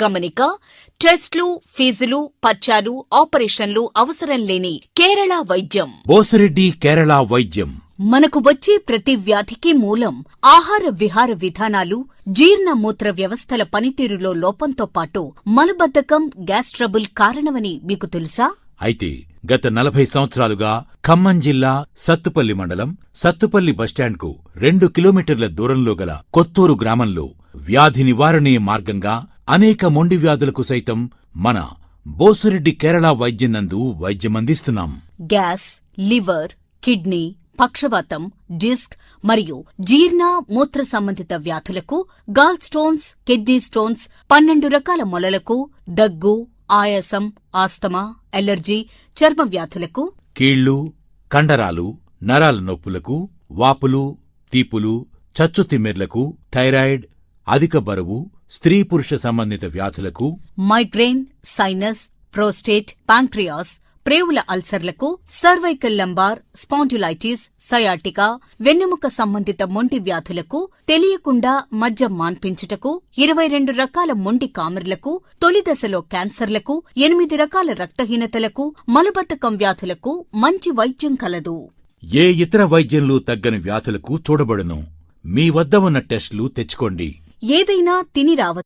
గమనిక: టెస్టులు, ఫీజులు, పచ్చాలు, ఆపరేషన్లు అవసరం లేని కేరళ వైద్యం. బోసిరెడ్డి కేరళ వైద్యం. మనకు వచ్చే ప్రతి వ్యాధికి మూలం ఆహార విహార విధానాలు, జీర్ణ మూత్ర వ్యవస్థల పనితీరులో లోపంతో పాటు మలబద్ధకం, గ్యాస్ ట్రబుల్ కారణమని మీకు తెలుసా? అయితే గత 40 సంవత్సరాలుగా ఖమ్మం జిల్లా సత్తుపల్లి మండలం సత్తుపల్లి బస్టాండ్కు 2 కిలోమీటర్ల దూరంలో గల కొత్తూరు గ్రామంలో వ్యాధి నివారణీయ మార్గంగా అనేక మొండి వ్యాధులకు సైతం మన బోసిరెడ్డి కేరళ వైద్యం నందు వైద్యమందిస్తున్నాం. గ్యాస్, లివర్, కిడ్నీ, పక్షవాతం, డిస్క్ మరియు జీర్ణ మూత్ర సంబంధిత వ్యాధులకు, గాల్ స్టోన్స్, కిడ్నీ స్టోన్స్, 12 రకాల మొలలకు, దగ్గు, ఆయాసం, ఆస్తమా, ఎలర్జీ, చర్మ వ్యాధులకు, కీళ్లు, కండరాలు, నరాల నొప్పులకు, వాపులు, తీపులు, చచ్చుతిమ్మెర్లకు, థైరాయిడ్, అధిక బరువు, స్త్రీ పురుష సంబంధిత వ్యాధులకు, మైగ్రేన్, సైనస్, ప్రోస్టేట్, ప్యాంక్రియాస్, ప్రేవుల అల్సర్లకు, సర్వైకల్ లంబార్ స్పాండిలైటిస్, సయాటికా, వెన్నెముక సంబంధిత మొండి వ్యాధులకు, తెలియకుండా మజ్జ మాన్పించుటకు, 22 రకాల మొండి కామెర్లకు, తొలి దశలో క్యాన్సర్లకు, 8 రకాల రక్తహీనతలకు, మలబద్ధకం వ్యాధులకు మంచి వైద్యం కలదు. ఏ ఇతర వైద్యంలో తగ్గని వ్యాధులకు చూడబడును. మీ వద్ద ఉన్న టెస్టులు తెచ్చుకోండి. ఏదైనా తిని రావచ్చు.